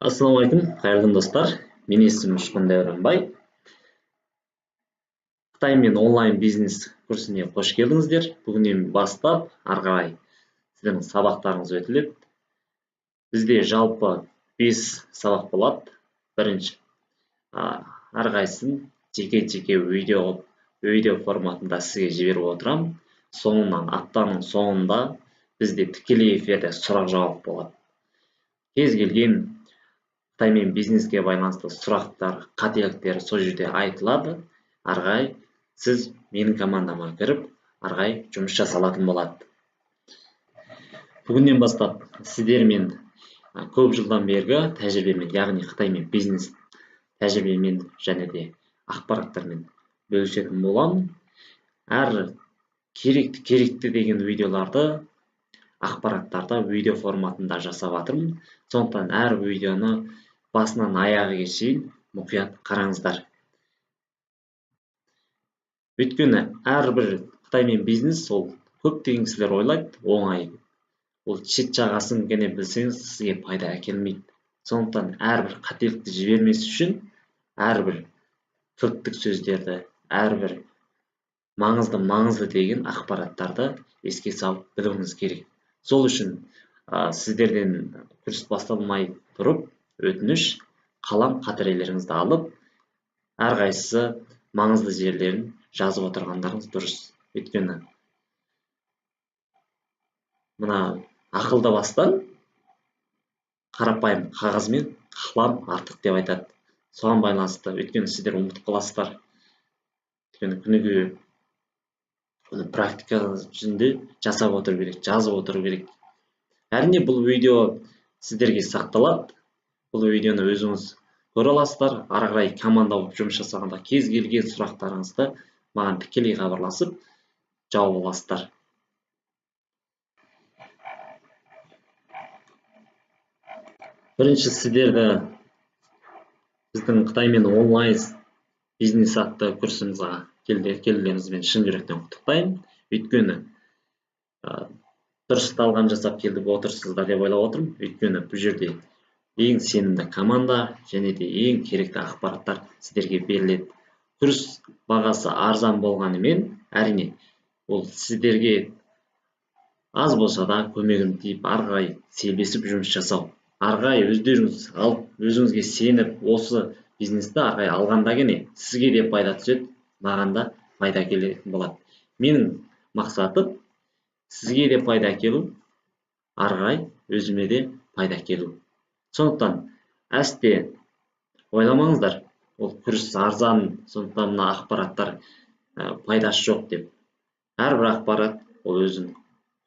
Ассалаумағалейкум, қайырлы достар. Мен есімім Ұшқын Дәуренбай. Қытаймен онлайн бизнес курсіне қош келдіңіздер. Бүгіннен бастап ары қарай сіздің сабақтарыңыз өтіледі. Бізде жалпы 5 сабақ болады. Бірінші, әрқайсысын жеке видео форматында сізге жіберіп отырамын. Аптаның соңында бізде тікелей эфирде сұрақ-жауап болады. Кез келген Қытаймен бизнеске байланысты сұрақтар, қателіктер сол жерде айтылады. Арғай сіз менің командама кіріп, арғай жұмыс жасалатын болады. Бүгіннен бастап сіздермен көп жылдан бергі тәжірибемен, яғни Қытаймен бизнес тәжірибемен және де ақпараттармен бөлісетін боламын. Әр керекті деген видеоларды ақпараттарды видео форматында жасап жатырмын. Сондықтан әр видеоны басынан аяғы шейін мұқият қараңыздар. Өйткені әрбір Қытаймен бизнес ол көптеген кісілер ойлайды, оңай. Ол шет жағасын ғана білсеңіз, сізге пайда әкелмейді. Сондықтан әрбір қателікті жібермес үшін әрбір кілттік сөздерді, әрбір маңызды деген ақпараттарды еске салып білуіңіз керек. Сол үшін сіздерден курс басталмай тұрып, өтініш, қалам қатырелеріңізді алып, әрқайсысы маңызды жерлерін жазып отырғандарыңыз дұрыс. Өйткені мына ақылды бастан қарапайым қағазмен қалам артық деп айтады. Соған байланысты, өйткені сіздер ұмытып қаласыздар. Өйткені күніге практика жүзінде жасап отыру керек, жазып отыру керек. Әрине бұл видео сіздерге сақталады. Бұл видеоны өзіңіз көре аласыздар. Ары қарай команда болып жұмыс жасағанда кез келген сұрақтарыңызды маған тікелей хабарласып жауап аласыздар. Бірінші сіздерді біздің Қытаймен онлайн бизнес атты курсымызға келгеніңізбен шын жүректен құттықтаймын. Өйткені дұрыс талғам жасап келіп отырсыздар деп ойлап отырмын. Өйткені бұл жерде ең сенімді команда және де ең керекті ақпараттар сіздерге беріледі. Курс бағасы арзан болғанымен, әрине, ол сіздерге аз болса да көмегім тиіп, арғай селбесіп жұмыс жасау. Арғай өздеріңіз алып, өзіңізге сеніп, осы бизнесті арғай алғанда ғана сізге де пайда түседі, маған да пайда келетін болады. Менің мақсатым сізге де пайда әкелу, арғай өзіме де пайда әкелу. Сондықтан әсте ойламаңыздар, ол курс арзан, сондықтан мына ақпараттар пайдасы жоқ деп. Әрбір ақпарат ол өзінің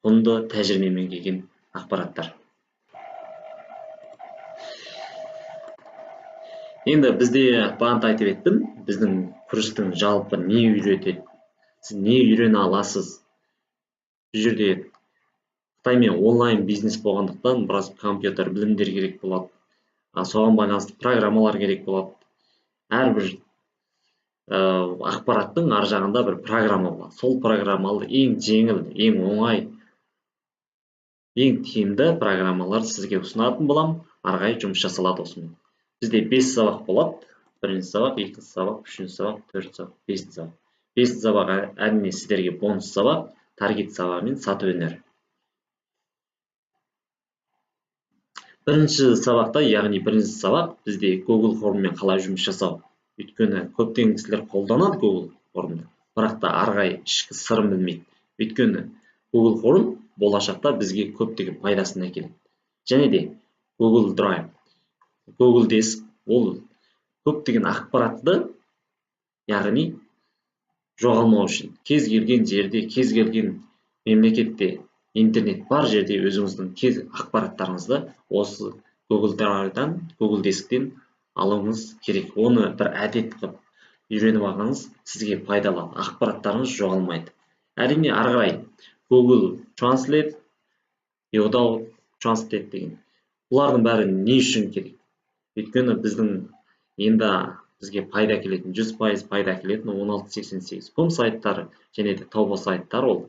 құнды тәжірибемен келген ақпараттар. Енді бізде бағана айтып еттім, біздің курстың жалпы не үйретеді, сіз не үйрене аласыз. Бұл жерде Қытаймен онлайн бизнес болғандықтан біраз компьютер білімдер керек болады. Соған байланысты программалар керек болады. Әрбір ақпараттың ар жағында бір программа болады. Сол программалы ең жеңіл, ең оңай, ең тиімді программалар сізге ұсынатын болам. Арғай жұмыс жасалады осымен. Бізде 5 сабақ болады. Бірінші сабақ, екінші сабақ, үшінші сабақ, төртінші сабақ, бесінші сабақ. Бесінші сабақ әрине сіздерге бонус сабақ, таргет сабағы мен сату өнері. Бірінші сабақта, яғни бірінші сабақ бізде Google форммен қалай жұмыс жасау. Өйткені көптеген кісілер қолданады Google формды, бірақ та арғай ішкі сырын білмейді. Өйткені Google форм болашақта бізге көптеген пайдасын әкеледі. Және де Google Drive, Google Диск, ол көптеген ақпаратты, яғни жоғалмау үшін, кез келген жерде, кез келген мемлекетте интернет бар жерде өзіңіздің ақпараттарыңызды осы Google Drive-дан, Google Дисктен алуыңыз керек. Оны бір әдет қылып үйреніп алғаныңыз сізге пайдалы, ақпараттарыңыз жоғалмайды. Әрине ары қарай Google Translate, Youdao Translate деген. Бұлардың бәрі не үшін керек? Өйткені біздің енді бізге пайда келетін, 100% пайда келетін 1688 сайттары және де Taobao сайттары ол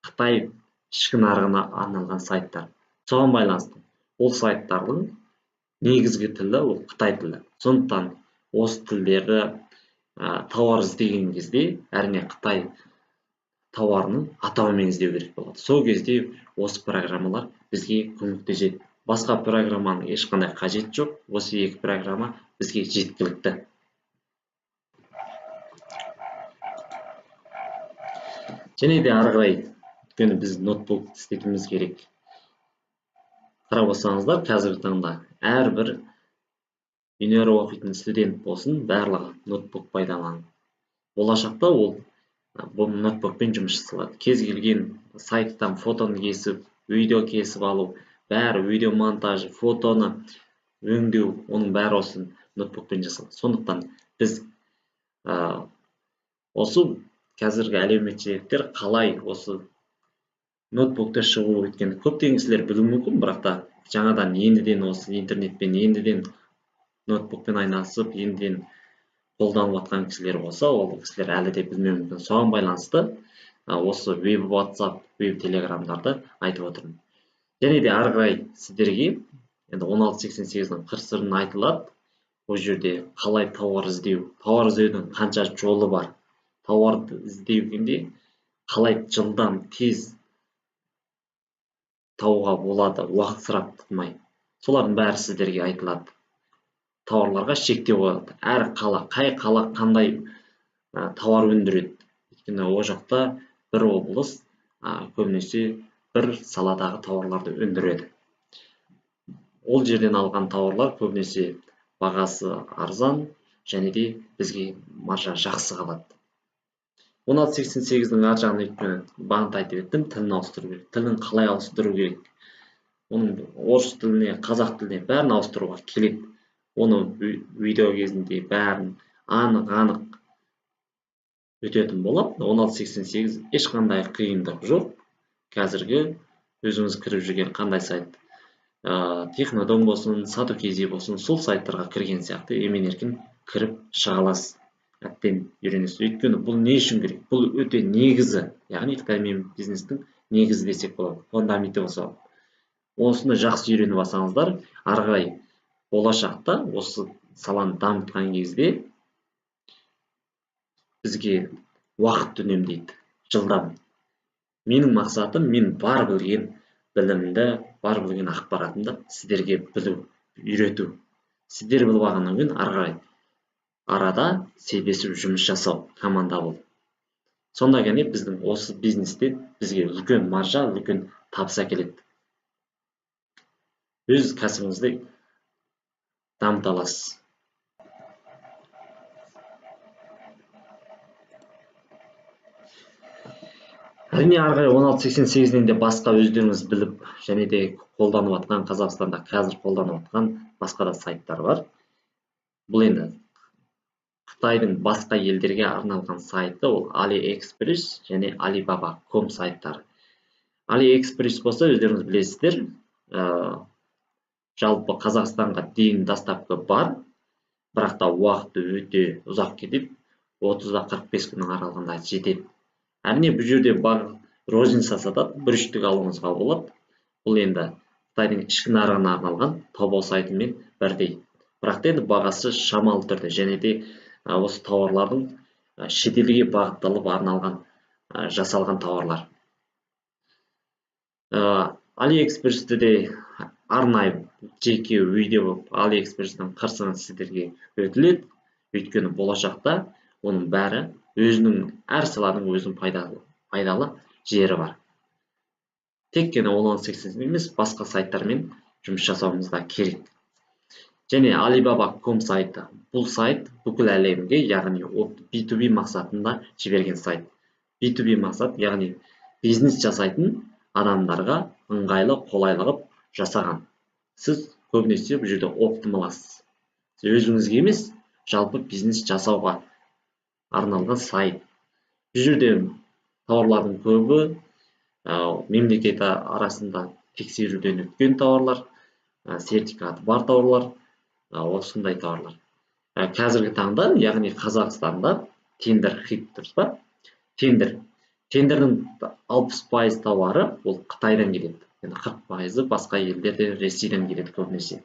Қытай ішкі нарығына арналған сайттар. Соған байланысты ол сайттардың негізгі тілі ол Қытай тілі. Сондықтан осы тілдерді тауар іздеген кезде әрине Қытай тауарының атауымен іздеу керек болады. Сол кезде осы программалар бізге көмектеседі. Басқа программаның ешқандай қажеті жоқ. Осы екі программа бізге жеткілікті. Және де ары қарай, өйткені біз ноутбук істетуіміз керек. Қарап отырсаңыздар, қазіргі таңда әрбір өнер оқитын студент болсын, барлығы ноутбук пайдаланады. Болашақта ол бұл ноутбукпен жұмыс жасалады. Кез келген сайттан фотоны кесіп, видео кесіп алу, бәрі видео монтажы, фотоны өңдеу, оның бәрі осы ноутбукпен жасалады. Сондықтан біз осы қазіргі әлеуметтіктер қалай осы ноутбукта шығу өткенді көптеген кісілер білуі мүмкін, бірақ та жаңадан ендіден осы интернетпен, ендіден ноутбукпен айналысып, ендіден қолданып жатқан кісілер болса, ол кісілер әлі де білмеуі мүмкін. Соған байланысты осы веб WhatsApp, веб телеграмдарды айтып отырмын. Және де ары қарай сіздерге енді 1688-дің қыр-сырын айтылады. Бұл жерде қалай тауар іздеудің қанша жолы бар. Тауарды іздеугенде қалай жылдам, тез тауға болады, уақыт сұрап тұтмай. Солардың бәрі сіздерге айтылады. Тауарларға шектеу қойылады. Әр қала, қай қала қандай тауар өндіреді. Өйткені ол жақта бір облыс көбінесе бір саладағы тауарларды өндіреді. Ол жерден алған тауарлар көбінесе бағасы арзан, және де бізге маржа жақсы қалады. 1688-дің ар жағын өйткені бағында айтып өттім, тілін ауыстыру керек. Тілін қалай ауыстыру керек? Оның орыс тіліне, қазақ тіліне бәрін ауыстыруға келеді. Оны видео кезінде бәрін анық өтетін болады. 1688 ешқандай қиындық жоқ. Қазіргі өзіңіз кіріп жүрген қандай сайт, Технодом болсын, Сату.kz болсын, сол сайттарға кірген сияқты емен-еркін кіріп шыға аласыз. Әттен үйренесіз. Өйткені бұл не үшін керек? Бұл өте негізі, яғни Қытаймен бизнестің негізі десек болады, фундаменті болса. Осыны жақсы үйреніп алсаңыздар, ары қарай болашақта осы саланы дамытқан кезде бізге уақыт үнемдейді, жылдам. Менің мақсатым, мен бар білген білімді, бар білген ақпаратымды сіздерге білу, үйрету. Сіздер біліп алғаннан кейін ары қарай арада себесіп жұмыс жасау, команда бол. Сонда ғана біздің осы бизнесте бізге үлкен маржа, үлкен табыс әкеледі. Өз кәсібіңізді дамыта аласыз. Әрине ары қарай 1688-нен де басқа өздеріңіз біліп, және де қолданып жатқан, Қазақстанда қазір қолданып жатқан басқа да сайттар бар. Бұл енді Қытайдың басқа елдерге арналған сайты, ол AliExpress және Alibaba.com сайттары. AliExpress болса, өздеріңіз білесіздер, жалпы Қазақстанға дейін доставка бар, бірақ та уақыты өте ұзақ кетеді, 30-45 күннің аралығында жетеді. Әрине бұл жерде розница сатады, бір үштік алуыңызға болады. Бұл енді Қытайдың ішкі нарығына арналған Taobao сайтымен бірдей. Бірақ енді бағасы шамалы түрде, және де осы тауарлардың шетелге бағытталып арналған, жасалған тауарлар. AliExpress'те де арнайы жеке видео AliExpress'тің қыр-сырын сіздерге өтіледі. Өйткені болашақта оның бәрі өзінің, әр саланың өзінің пайдалы жері бар. Тек қана 1688 емес, басқа сайттармен жұмыс жасауымызға керек. Және Alibaba.com сайты. Бұл сайт бүкіл әлемге, яғни B2B мақсатында жіберген сайт. B2B мақсат, яғни бизнес жасайтын адамдарға ыңғайлы, қолайлы жасаған. Сіз көбінесе бұл жерде оптималасыз. Өзіңізге емес, жалпы бизнес жасауға арналған сайт. Бұл жерде тауарлардың көбі мемлекет арасында тексеруден өткен тауарлар, сертификаты бар тауарлар, осындай тауарлар. Қазіргі таңда, яғни Қазақстанда тендер хит, дұрыс па? Тендердің 60% тауары ол Қытайдан келеді. 40% басқа елдерден, Ресейден келеді көбінесе.